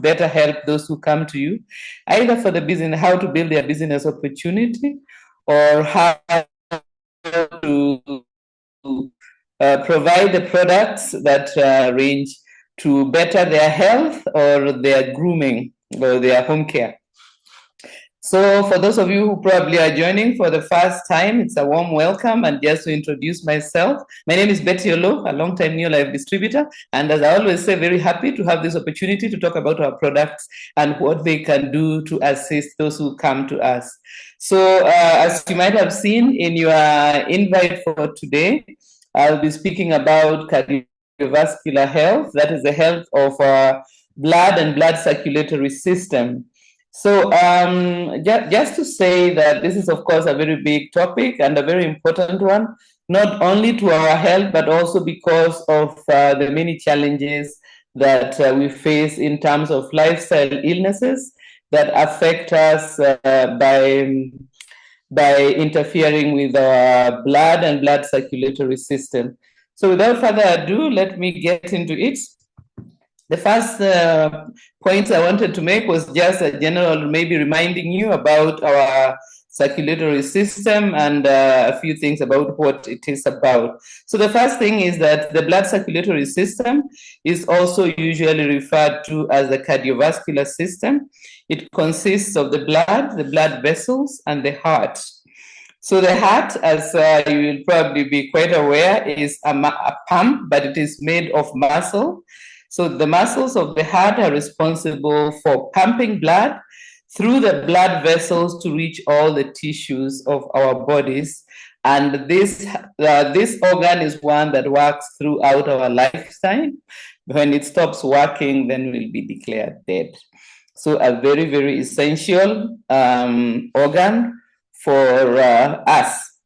better help those who come to you, either for the business, how to build their business opportunity, or how to provide the products that range to better their health or their grooming or their home care. So for those of you who probably are joining for the first time, it's a warm welcome. And just to introduce myself, my name is Betty OLOO, a long-time New Life distributor. And as I always say, very happy to have this opportunity to talk about our products and what they can do to assist those who come to us. So as you might have seen in your invite for today, I'll be speaking about cardiovascular health. That is the health of our blood and blood circulatory system. So just to say that this is, of course, a very big topic and a very important one, not only to our health, but also because of the many challenges that we face in terms of lifestyle illnesses that affect us by interfering with our blood and blood circulatory system. So without further ado, let me get into it. The first point I wanted to make was just a general, maybe reminding you about our circulatory system and a few things about what it is about. So the first thing is that the blood circulatory system is also usually referred to as the cardiovascular system. It consists of the blood vessels, and the heart. So the heart, as you will probably be quite aware, is a pump, but it is made of muscle. So the muscles of the heart are responsible for pumping blood through the blood vessels to reach all the tissues of our bodies. And this organ is one that works throughout our lifetime. When it stops working, then we'll be declared dead. So a very, very essential organ for us.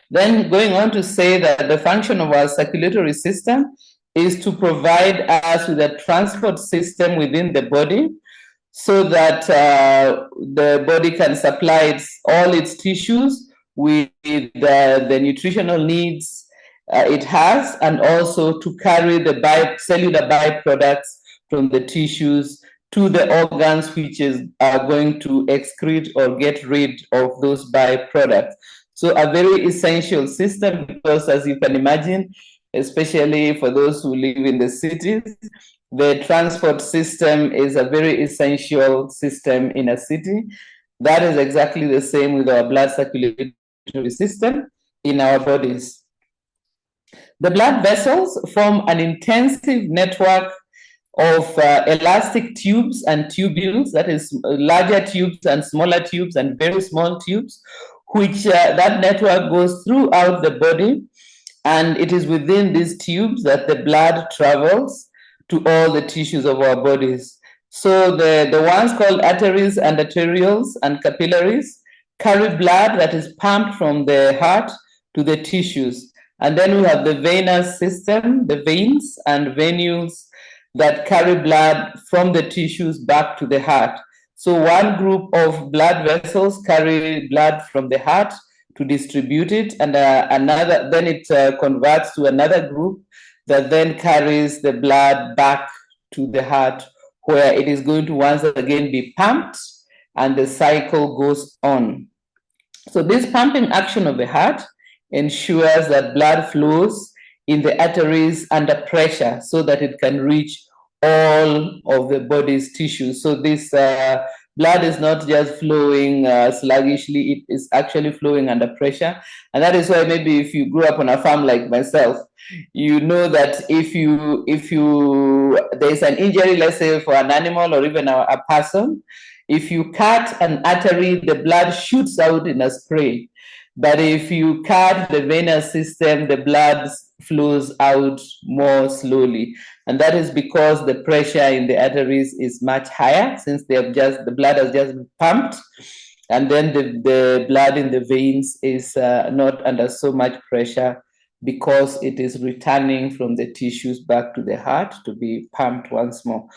Then going on to say that the function of our circulatory system is to provide us with a transport system within the body so that the body can supply all its tissues with the nutritional needs it has, and also to carry the cellular byproducts from the tissues to the organs which are going to excrete or get rid of those byproducts. So a very essential system, because as you can imagine, especially for those who live in the cities, the transport system is a very essential system in a city. That is exactly the same with our blood circulatory system in our bodies. The blood vessels form an intensive network of elastic tubes and tubules, that is larger tubes and smaller tubes and very small tubes, which that network goes throughout the body. And it is within these tubes that the blood travels to all the tissues of our bodies. So the ones called arteries and arterioles and capillaries carry blood that is pumped from the heart to the tissues. And then we have the venous system, the veins and venules that carry blood from the tissues back to the heart. So one group of blood vessels carry blood from the heart to distribute it, and another, then it converts to another group that then carries the blood back to the heart, where it is going to once again be pumped, and the cycle goes on. So this pumping action of the heart ensures that blood flows in the arteries under pressure so that it can reach all of the body's tissues. So this blood is not just flowing sluggishly, it is actually flowing under pressure. And that is why maybe if you grew up on a farm like myself, you know that if there's an injury, let's say for an animal or even a person, if you cut an artery, the blood shoots out in a spray. But if you cut the venous system, the blood flows out more slowly. And that is because the pressure in the arteries is much higher, since the blood has just been pumped. And then the blood in the veins is not under so much pressure, because it is returning from the tissues back to the heart to be pumped once more.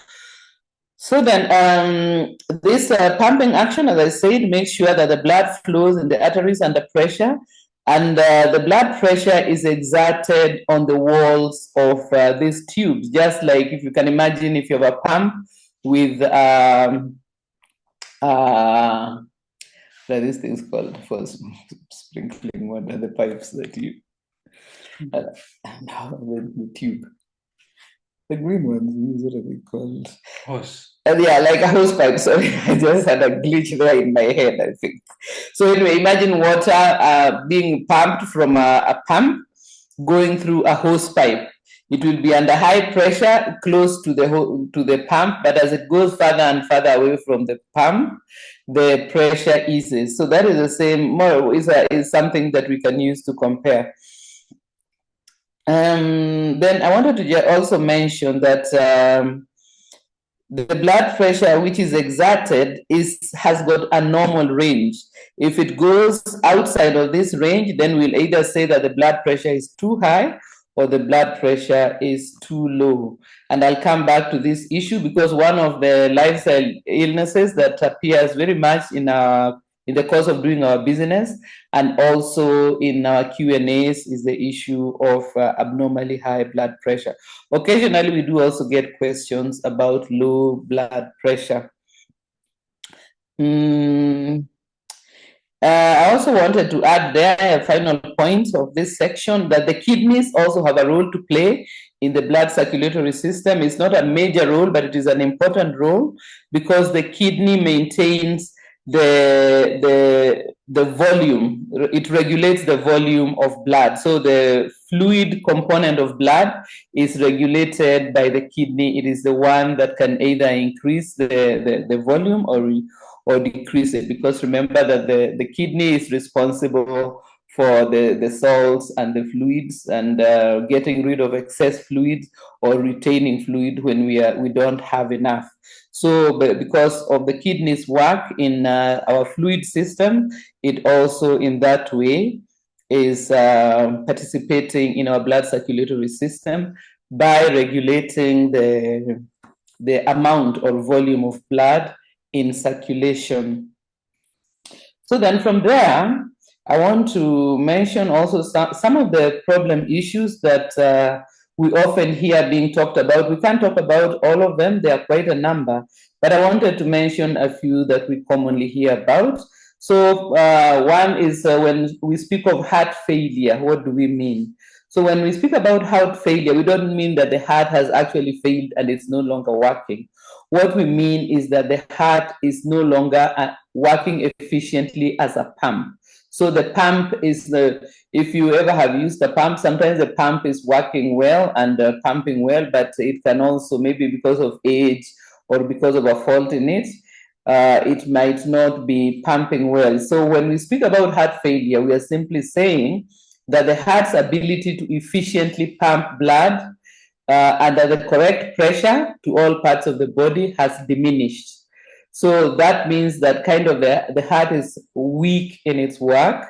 So then this pumping action, as I said, makes sure that the blood flows in the arteries under pressure, and the blood pressure is exerted on the walls of these tubes, just like if you can imagine if you have a pump, with what are these things called for sprinkling water, the pipes that you the tube, the green ones, what are they called? Hose. Yeah, like a hose pipe. Sorry, I just had a glitch there in my head, I think. So anyway, imagine water being pumped from a pump going through a hose pipe. It will be under high pressure close to the pump, but as it goes further and further away from the pump, the pressure eases. So that is the same. More is something that we can use to compare. Then I wanted to also mention that the blood pressure which is exerted has got a normal range. If it goes outside of this range, then we'll either say that the blood pressure is too high or the blood pressure is too low. And I'll come back to this issue because one of the lifestyle illnesses that appears very much in the course of doing our business and also in our Q&As is the issue of abnormally high blood pressure. Occasionally, we do also get questions about low blood pressure. I also wanted to add there a final point of this section that the kidneys also have a role to play in the blood circulatory system. It's not a major role, but it is an important role because the kidney maintains the volume. It regulates the volume of blood. So the fluid component of blood is regulated by the kidney. It is the one that can either increase the volume or decrease it, because remember that the kidney is responsible for the salts and the fluids and getting rid of excess fluids or retaining fluid when we don't have enough. So because of the kidneys work in our fluid system, it also in that way is participating in our blood circulatory system by regulating the amount or volume of blood in circulation. So then from there, I want to mention also some of the problem issues that we often hear being talked about. We can't talk about all of them, there are quite a number, but I wanted to mention a few that we commonly hear about. So one is when we speak of heart failure, what do we mean? So when we speak about heart failure, we don't mean that the heart has actually failed and it's no longer working. What we mean is that the heart is no longer working efficiently as a pump. So the pump is if you ever have used a pump, sometimes the pump is working well and pumping well, but it can also, maybe because of age or because of a fault in it, it might not be pumping well. So when we speak about heart failure, we are simply saying that the heart's ability to efficiently pump blood under the correct pressure to all parts of the body has diminished. So that means that kind of the heart is weak in its work.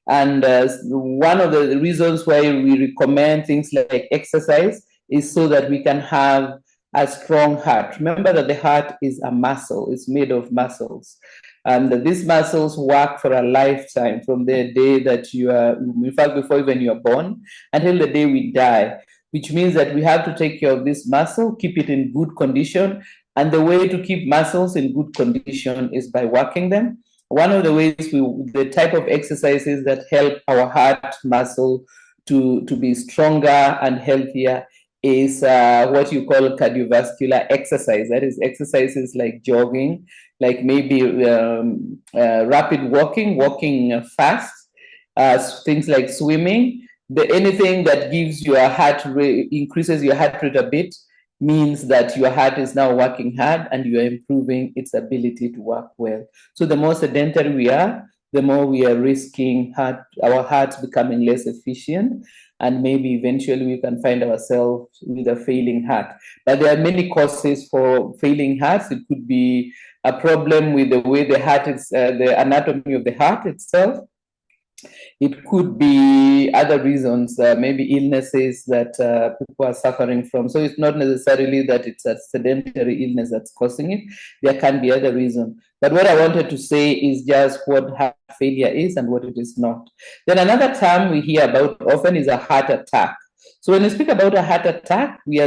And one of the reasons why we recommend things like exercise is so that we can have a strong heart. Remember that the heart is a muscle, it's made of muscles. And these muscles work for a lifetime from the day that you are, in fact, before even you are born, until the day we die, which means that we have to take care of this muscle, keep it in good condition. And the way to keep muscles in good condition is by working them. One of the ways the type of exercises that help our heart muscle to be stronger and healthier is what you call cardiovascular exercise. That is exercises like jogging, like maybe rapid walking fast, things like swimming. Anything that gives your heart increases your heart rate a bit means that your heart is now working hard and you are improving its ability to work well. So the more sedentary we are, the more we are risking our hearts becoming less efficient, and maybe eventually we can find ourselves with a failing heart. But there are many causes for failing hearts. It could be a problem with the way the heart is, the anatomy of the heart itself. It could be other reasons, maybe illnesses that people are suffering from. So it's not necessarily that it's a sedentary illness that's causing it. There can be other reasons. But what I wanted to say is just what heart failure is and what it is not. Then another term we hear about often is a heart attack. So when we speak about a heart attack, we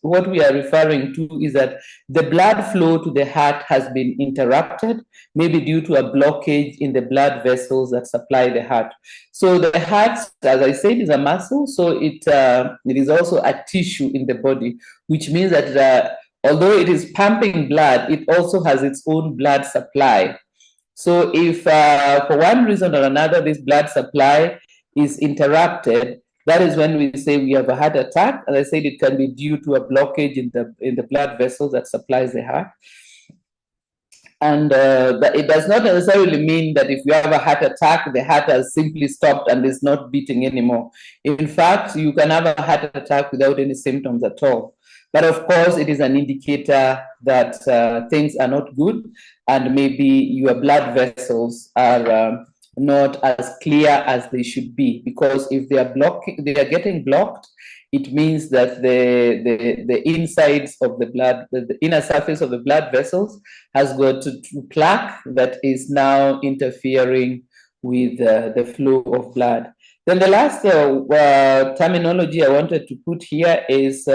what we are referring to is that the blood flow to the heart has been interrupted, maybe due to a blockage in the blood vessels that supply the heart. So the heart, as I said, is a muscle, so it is also a tissue in the body, which means that although it is pumping blood, it also has its own blood supply. So if for one reason or another this blood supply is interrupted, that is when we say we have a heart attack. As I said, it can be due to a blockage in the blood vessels that supplies the heart. And it does not necessarily mean that if you have a heart attack, the heart has simply stopped and is not beating anymore. In fact, you can have a heart attack without any symptoms at all. But of course, it is an indicator that things are not good, and maybe your blood vessels are not as clear as they should be. Because if they are getting blocked, it means that the insides of the blood, the inner surface of the blood vessels has got plaque that is now interfering with the flow of blood. Then the last terminology I wanted to put here is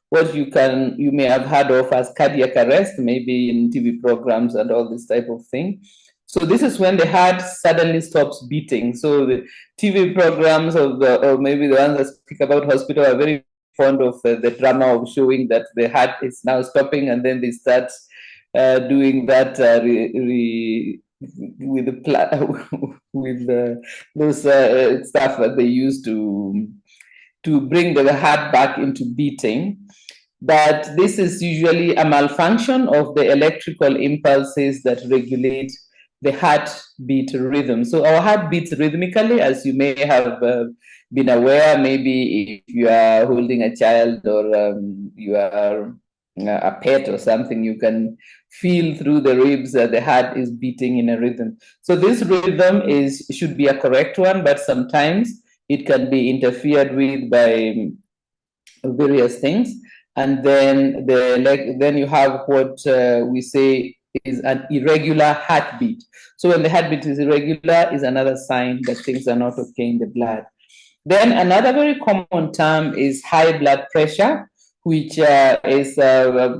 what you may have heard of as cardiac arrest, maybe in TV programs and all this type of thing. So this is when the heart suddenly stops beating. So the TV programs or maybe the ones that speak about hospital are very fond of the drama of showing that the heart is now stopping, and then they start doing that with those stuff that they use to bring the heart back into beating. But this is usually a malfunction of the electrical impulses that regulate the heartbeat rhythm. So our heart beats rhythmically, as you may have been aware. Maybe if you are holding a child or you are a pet or something, you can feel through the ribs that the heart is beating in a rhythm. So this rhythm should be a correct one, but sometimes it can be interfered with by various things. And then then you have what we say is an irregular heartbeat. So when the heartbeat is irregular, is another sign that things are not okay in the blood. Then another very common term is high blood pressure, which is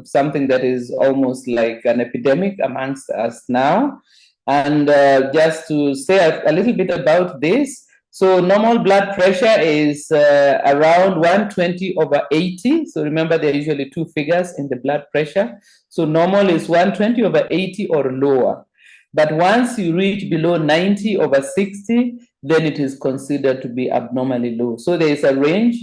something that is almost like an epidemic amongst us now. And just to say a little bit about this, so normal blood pressure is around 120/80. So remember, there are usually two figures in the blood pressure. So normal is 120/80 or lower. But once you reach below 90/60, then it is considered to be abnormally low. So there is a range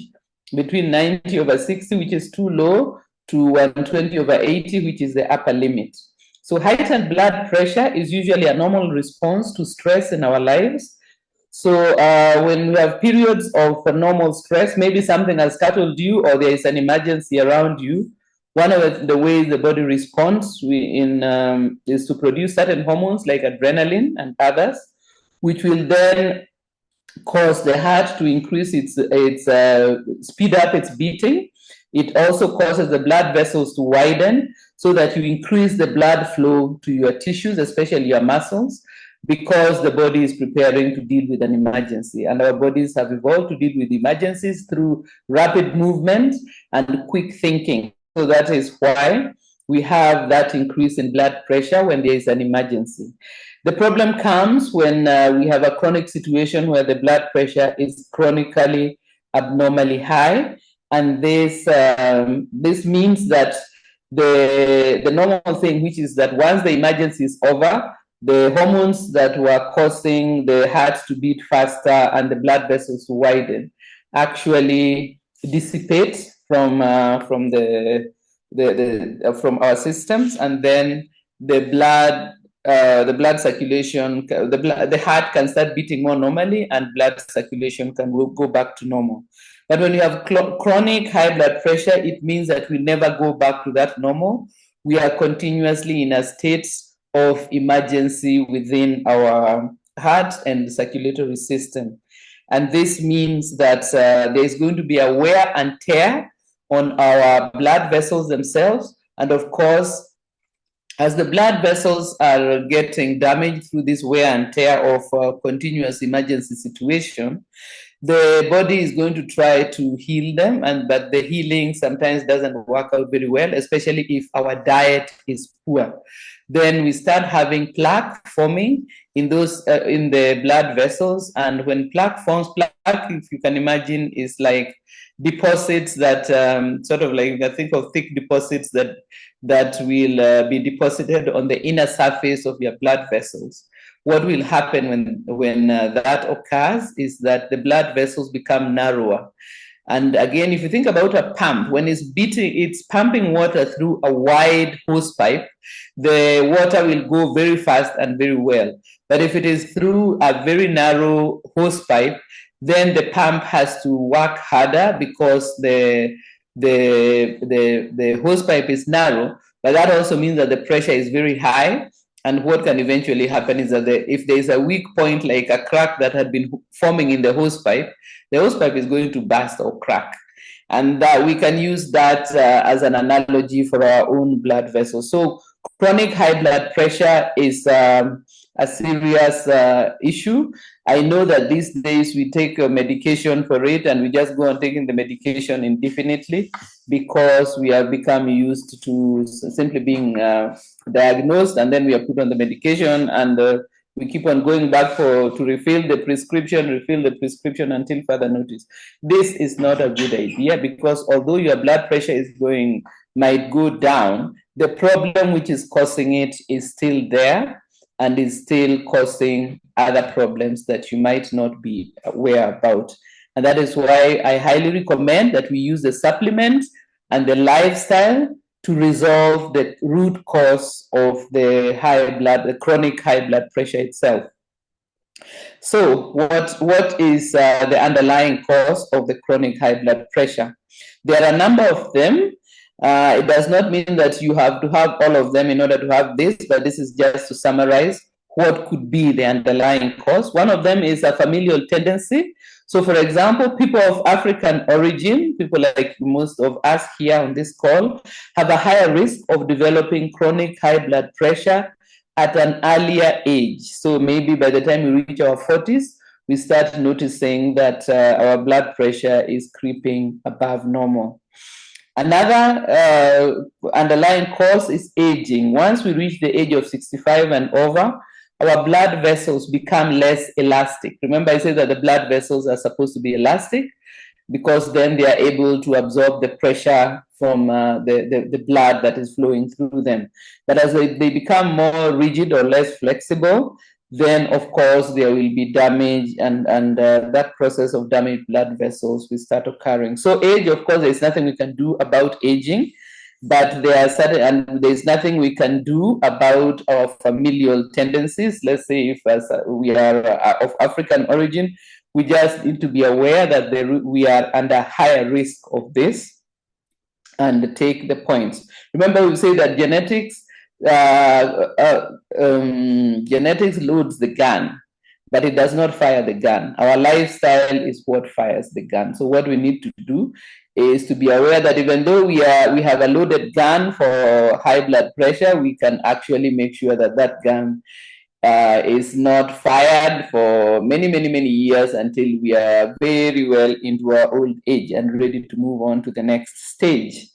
between 90/60, which is too low, to 120/80, which is the upper limit. So heightened blood pressure is usually a normal response to stress in our lives. So when we have periods of normal stress, maybe something has startled you or there is an emergency around you, one of the ways the body responds is to produce certain hormones like adrenaline and others, which will then cause the heart to increase its speed up its beating. It also causes the blood vessels to widen so that you increase the blood flow to your tissues, especially your muscles, because the body is preparing to deal with an emergency. And our bodies have evolved to deal with emergencies through rapid movement and quick thinking. So that is why we have that increase in blood pressure when there is an emergency. The problem comes when we have a chronic situation where the blood pressure is chronically abnormally high. And this means that the normal thing, which is that once the emergency is over, the hormones that were causing the heart to beat faster and the blood vessels to widen actually dissipate from our systems, and then the blood circulation, the heart can start beating more normally, and blood circulation can go back to normal. But when you have chronic high blood pressure, it means that we never go back to that normal. We are continuously in a state of emergency within our heart and circulatory system. And this means that there is going to be a wear and tear on our blood vessels themselves. And of course, as the blood vessels are getting damaged through this wear and tear of continuous emergency situation, the body is going to try to heal them, but the healing sometimes doesn't work out very well, especially if our diet is poor. Then we start having plaque forming in those in the blood vessels, and when plaque forms, plaque, if you can imagine, is like deposits that sort of like, I think of thick deposits that will be deposited on the inner surface of your blood vessels. What will happen when that occurs is that the blood vessels become narrower. And again, if you think about a pump, when it's pumping water through a wide hose pipe, the water will go very fast and very well. But if it is through a very narrow hose pipe, then the pump has to work harder because the hose pipe is narrow. But that also means that the pressure is very high. And what can eventually happen is that if there is a weak point, like a crack that had been forming in the hose pipe is going to burst or crack. And we can use that as an analogy for our own blood vessels. So chronic high blood pressure is a serious issue. I know that these days we take a medication for it, and we just go on taking the medication indefinitely because we have become used to simply being diagnosed, and then we are put on the medication, and we keep on going back to refill the prescription until further notice. This is not a good idea, because although your blood pressure might go down, the problem which is causing it is still there and is still causing other problems that you might not be aware about. And that is why I highly recommend that we use the supplement and the lifestyle to resolve the root cause of the chronic high blood pressure itself. So what is the underlying cause of the chronic high blood pressure? There are a number of them. It does not mean that you have to have all of them in order to have this, but this is just to summarize what could be the underlying cause. One of them is a familial tendency. So, for example, people of African origin, people like most of us here on this call, have a higher risk of developing chronic high blood pressure at an earlier age. So maybe by the time we reach our 40s, we start noticing that our blood pressure is creeping above normal. Another underlying cause is aging. Once we reach the age of 65 and over, our blood vessels become less elastic. Remember, I said that the blood vessels are supposed to be elastic because then they are able to absorb the pressure from the blood that is flowing through them. But as they become more rigid or less flexible, then of course there will be damage, and that process of damaged blood vessels will start occurring. So age, of course, there's nothing we can do about aging, but there's nothing we can do about our familial tendencies. Let's say if we are of African origin, we just need to be aware that we are under higher risk of this and take the points. Remember, we say that genetics loads the gun, but it does not fire the gun. Our lifestyle is what fires the gun. So what we need to do is to be aware that even though we have a loaded gun for high blood pressure, we can actually make sure that gun is not fired for many, many, many years until we are very well into our old age and ready to move on to the next stage.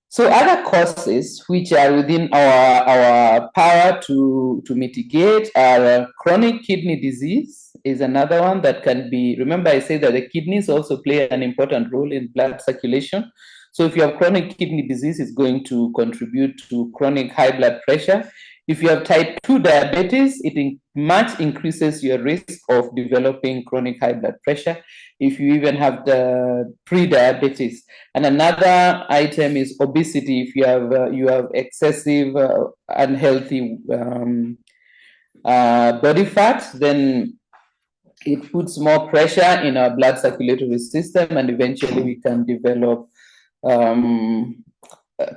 So other causes which are within our power to mitigate are chronic kidney disease is another one that can be. Remember, I said that the kidneys also play an important role in blood circulation. So if you have chronic kidney disease, it's going to contribute to chronic high blood pressure. If you have type 2 diabetes, it much increases your risk of developing chronic high blood pressure. If you even have the pre-diabetes. And another item is obesity. If you have excessive unhealthy body fat, then it puts more pressure in our blood circulatory system, and eventually we can develop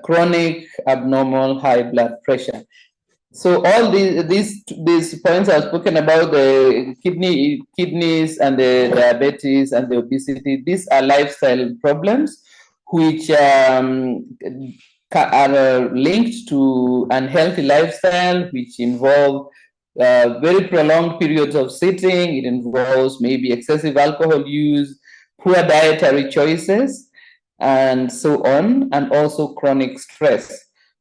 chronic abnormal high blood pressure. So all these points I've spoken about, the kidneys and the diabetes and the obesity, these are lifestyle problems which are linked to unhealthy lifestyle, which involve very prolonged periods of sitting. It involves maybe excessive alcohol use, poor dietary choices, and so on, and also chronic stress.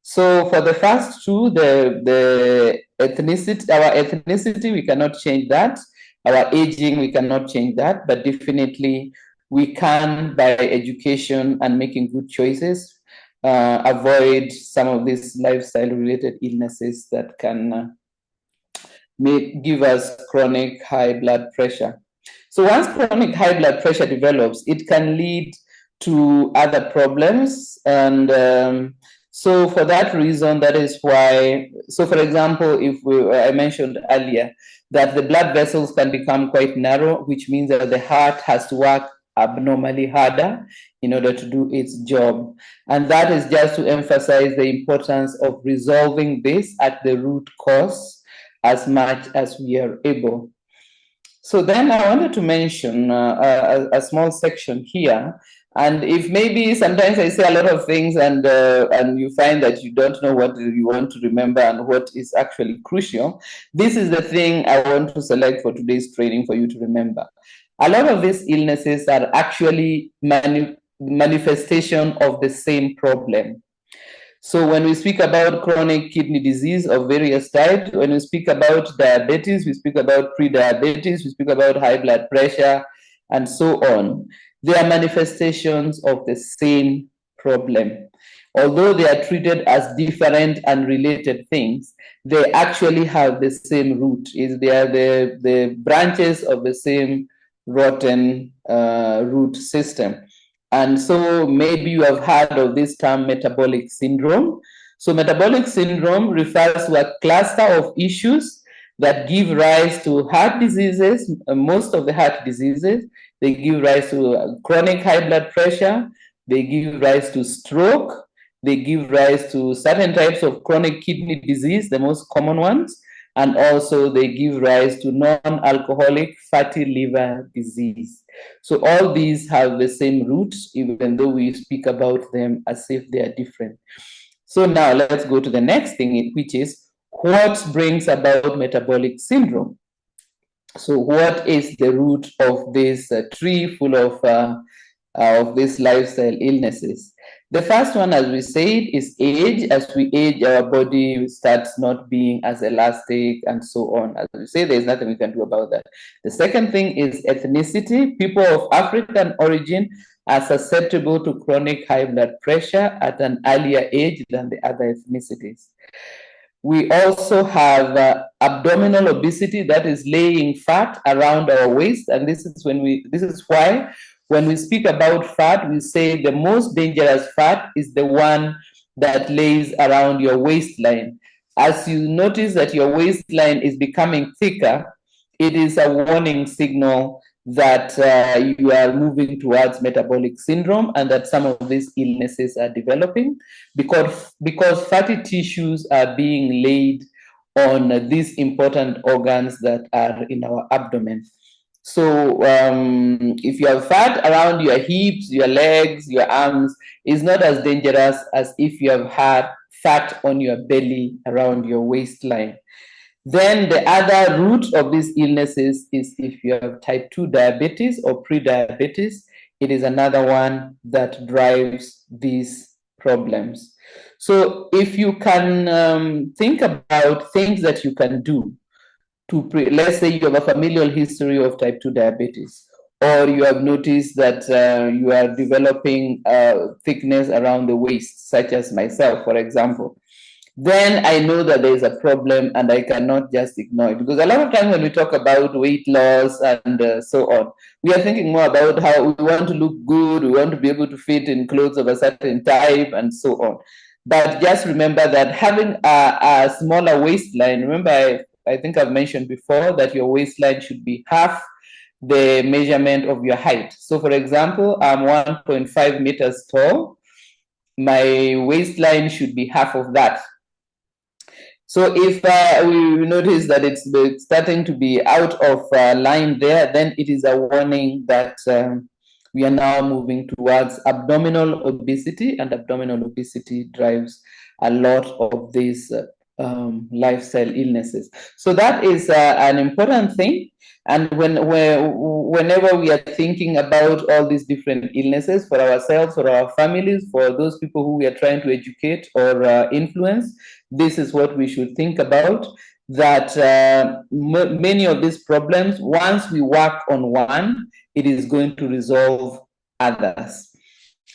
So for the first two, the ethnicity, our ethnicity, we cannot change that. Our aging, we cannot change that, but definitely we can, by education and making good choices, avoid some of these lifestyle-related illnesses that can may give us chronic high blood pressure. So once chronic high blood pressure develops, it can lead to other problems. And so for that reason, that is why, so for example, I mentioned earlier that the blood vessels can become quite narrow, which means that the heart has to work abnormally harder in order to do its job. And that is just to emphasize the importance of resolving this at the root cause as much as we are able. So then I wanted to mention a small section here. And if maybe sometimes I say a lot of things and you find that you don't know what you want to remember and what is actually crucial, this is the thing I want to select for today's training for you to remember. A lot of these illnesses are actually manifestation of the same problem. So when we speak about chronic kidney disease of various types, when we speak about diabetes, we speak about pre-diabetes, we speak about high blood pressure, and so on. They are manifestations of the same problem. Although they are treated as different and related things, they actually have the same root. They are the branches of the same rotten root system. And so maybe you have heard of this term metabolic syndrome. So metabolic syndrome refers to a cluster of issues that give rise to heart diseases. Most of the heart diseases, they give rise to chronic high blood pressure. They give rise to stroke. They give rise to certain types of chronic kidney disease, the most common ones. And also they give rise to non-alcoholic fatty liver disease. So all these have the same roots, even though we speak about them as if they are different. So now let's go to the next thing, which is what brings about metabolic syndrome. So what is the root of this tree full of these lifestyle illnesses? The first one, as we said, is age. As we age, our body starts not being as elastic and so on. As we say, there's nothing we can do about that. The second thing is ethnicity. People of African origin are susceptible to chronic high blood pressure at an earlier age than the other ethnicities. We also have abdominal obesity, that is laying fat around our waist, and this is why when we speak about fat, we say the most dangerous fat is the one that lays around your waistline. As you notice that your waistline is becoming thicker, it is a warning signal that you are moving towards metabolic syndrome and that some of these illnesses are developing because fatty tissues are being laid on these important organs that are in our abdomen. So if you have fat around your hips, your legs, your arms, it's not as dangerous as if you have had fat on your belly around your waistline. Then the other root of these illnesses is if you have type 2 diabetes or pre-diabetes, it is another one that drives these problems. So if you can think about things that you can do let's say you have a familial history of type 2 diabetes, or you have noticed that you are developing thickness around the waist, such as myself, for example, then I know that there is a problem and I cannot just ignore it. Because a lot of times when we talk about weight loss and so on, we are thinking more about how we want to look good, we want to be able to fit in clothes of a certain type and so on. But just remember that having a smaller waistline, remember I think I've mentioned before that your waistline should be half the measurement of your height. So for example, I'm 1.5 meters tall. My waistline should be half of that. So if we notice that it's starting to be out of line there, then it is a warning that we are now moving towards abdominal obesity, and abdominal obesity drives a lot of these lifestyle illnesses. So that is an important thing. And whenever we are thinking about all these different illnesses for ourselves, for our families, for those people who we are trying to educate or influence, this is what we should think about. That many of these problems, once we work on one, it is going to resolve others.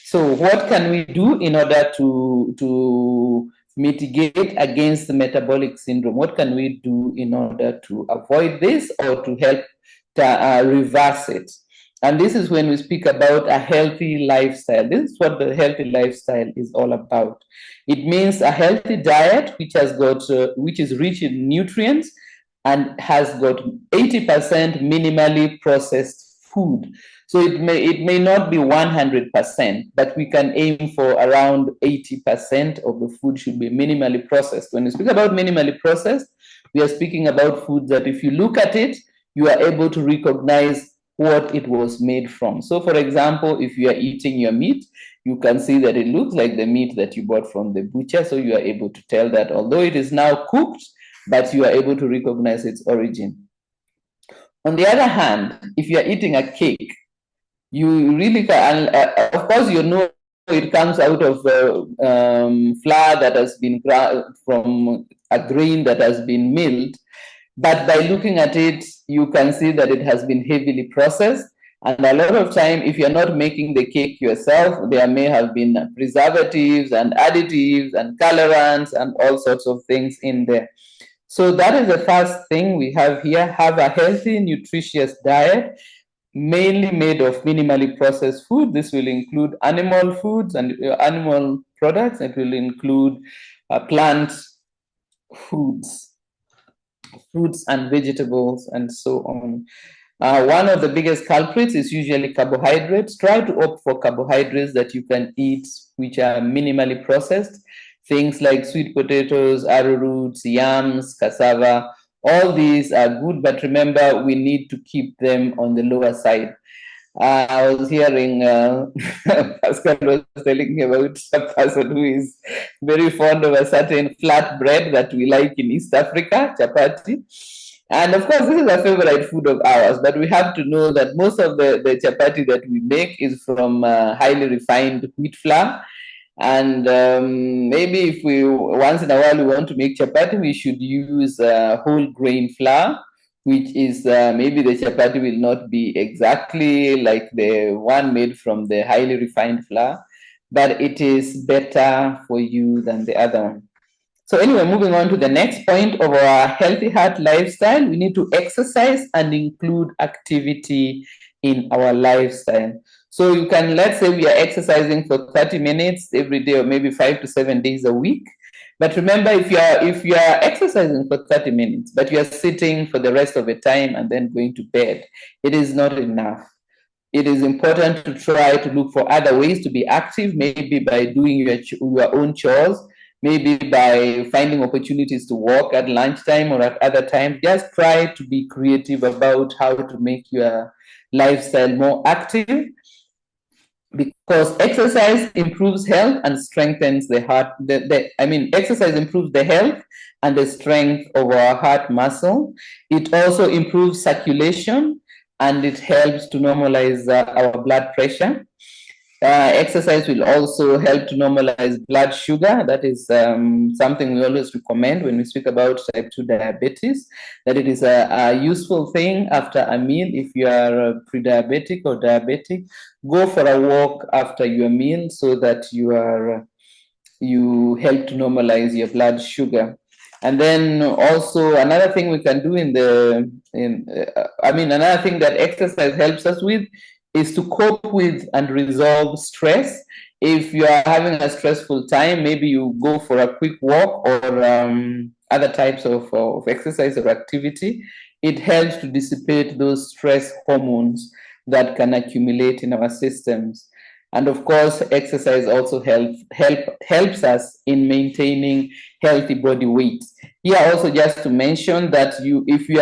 So what can we do in order to mitigate against the metabolic syndrome? What can we do in order to avoid this or to help to, reverse it? And this is when we speak about a healthy lifestyle. This is what the healthy lifestyle is all about. It means a healthy diet which has got which is rich in nutrients and has got 80% minimally processed food. So it may not be 100%, but we can aim for around 80% of the food should be minimally processed. When we speak about minimally processed, we are speaking about food that if you look at it, you are able to recognize what it was made from. So for example, if you are eating your meat, you can see that it looks like the meat that you bought from the butcher. So you are able to tell that although it is now cooked, but you are able to recognize its origin. On the other hand, if you are eating a cake, you really can, of course, you know it comes out of flour that has been from a grain that has been milled. But by looking at it, you can see that it has been heavily processed. And a lot of time, if you're not making the cake yourself, there may have been preservatives and additives and colorants and all sorts of things in there. So that is the first thing we have here. Have a healthy, nutritious diet, mainly made of minimally processed food. This will include animal foods and animal products. It will include plant foods, fruits and vegetables, and so on. One of the biggest culprits is usually carbohydrates. Try to opt for carbohydrates that you can eat, which are minimally processed. Things like sweet potatoes, arrowroots, yams, cassava, all these are good, but remember, we need to keep them on the lower side. I was hearing Pascal was telling me about a person who is very fond of a certain flat bread that we like in East Africa, chapati. And of course, this is a favorite food of ours, but we have to know that most of the chapati that we make is from highly refined wheat flour. And maybe if we once in a while we want to make chapati, we should use whole grain flour, which is maybe the chapati will not be exactly like the one made from the highly refined flour, but it is better for you than the other one. So anyway, moving on to the next point of our healthy heart lifestyle, we need to exercise and include activity in our lifestyle. So you can, let's say we are exercising for 30 minutes every day or maybe 5 to 7 days a week. But remember, if you are exercising for 30 minutes, but you are sitting for the rest of the time and then going to bed, it is not enough. It is important to try to look for other ways to be active, maybe by doing your own chores, maybe by finding opportunities to walk at lunchtime or at other times. Just try to be creative about how to make your lifestyle more active, because exercise improves health and strengthens the heart. Exercise improves the health and the strength of our heart muscle. It also improves circulation and it helps to normalize our blood pressure. Exercise will also help to normalize blood sugar. That is something we always recommend when we speak about type 2 diabetes, that it is a useful thing after a meal. If you are pre-diabetic or diabetic, go for a walk after your meal so that you help to normalize your blood sugar. And then also another thing we can do another thing that exercise helps us with is to cope with and resolve stress. If you are having a stressful time, maybe you go for a quick walk or other types of exercise or activity. It helps to dissipate those stress hormones that can accumulate in our systems. And of course, exercise also helps us in maintaining healthy body weight. Here also just to mention that if you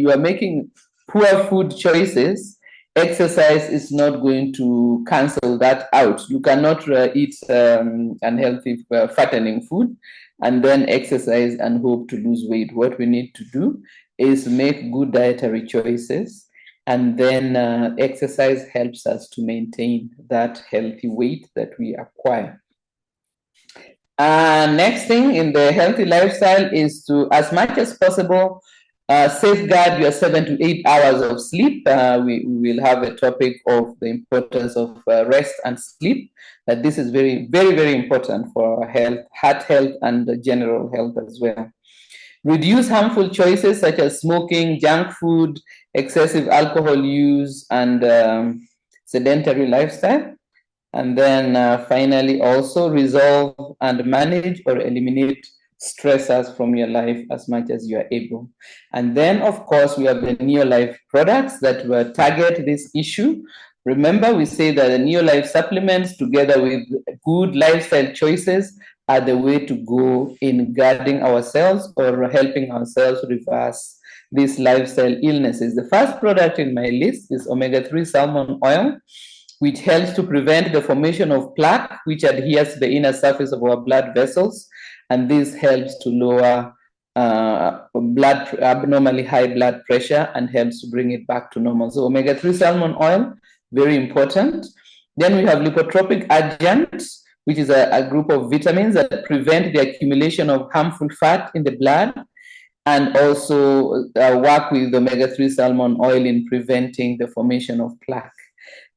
are making poor food choices, exercise is not going to cancel that out. You cannot eat unhealthy, fattening food and then exercise and hope to lose weight. What we need to do is make good dietary choices, and then exercise helps us to maintain that healthy weight that we acquire. Next thing in the healthy lifestyle is to, as much as possible, safeguard your 7 to 8 hours of sleep. We will have a topic of the importance of rest and sleep. That this is very, very, very important for health, heart health, and general health as well. Reduce harmful choices such as smoking, junk food, excessive alcohol use, and sedentary lifestyle. And then finally, also resolve and manage or eliminate stressors from your life as much as you are able. And then, of course, we have the Neolife products that will target this issue. Remember, we say that the Neolife supplements, together with good lifestyle choices, are the way to go in guarding ourselves or helping ourselves reverse these lifestyle illnesses. The first product in my list is omega-3 salmon oil, which helps to prevent the formation of plaque, which adheres to the inner surface of our blood vessels. And this helps to lower abnormally high blood pressure and helps to bring it back to normal. So omega-3 salmon oil, very important. Then we have lipotropic adjuncts, which is a group of vitamins that prevent the accumulation of harmful fat in the blood, and also work with omega-3 salmon oil in preventing the formation of plaque.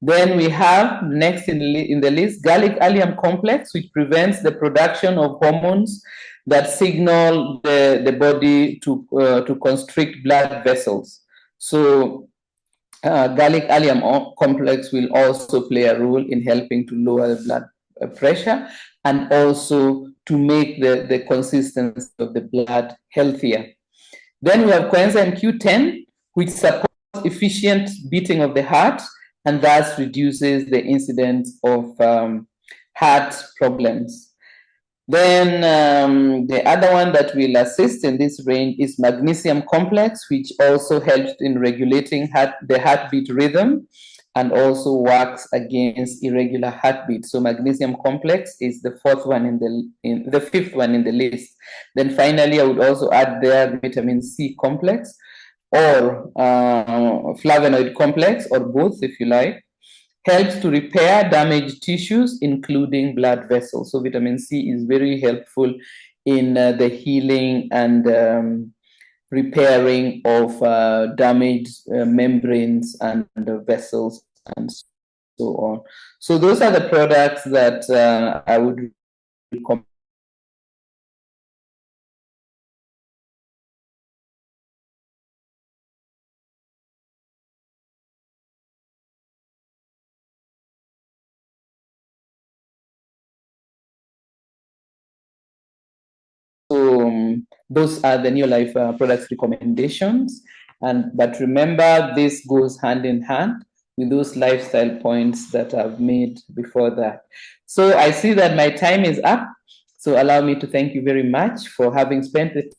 Then we have next in the list garlic allium complex, which prevents the production of hormones that signal the body to constrict blood vessels. So garlic allium complex will also play a role in helping to lower the blood pressure and also to make the consistency of the blood healthier. Then we have coenzyme Q10, which supports efficient beating of the heart and thus reduces the incidence of heart problems. Then the other one that will assist in this range is magnesium complex, which also helps in regulating the heartbeat rhythm and also works against irregular heartbeat. So magnesium complex is the fifth one in the list. Then finally, I would also add there vitamin C complex or flavonoid complex, or both if you like. Helps to repair damaged tissues, including blood vessels. So vitamin C is very helpful in the healing and repairing of damaged membranes and vessels and so on. So those are the products that I would recommend. So those are the Neolife products recommendations. But remember, this goes hand in hand with those lifestyle points that I've made before that. So I see that my time is up. So allow me to thank you very much for having spent the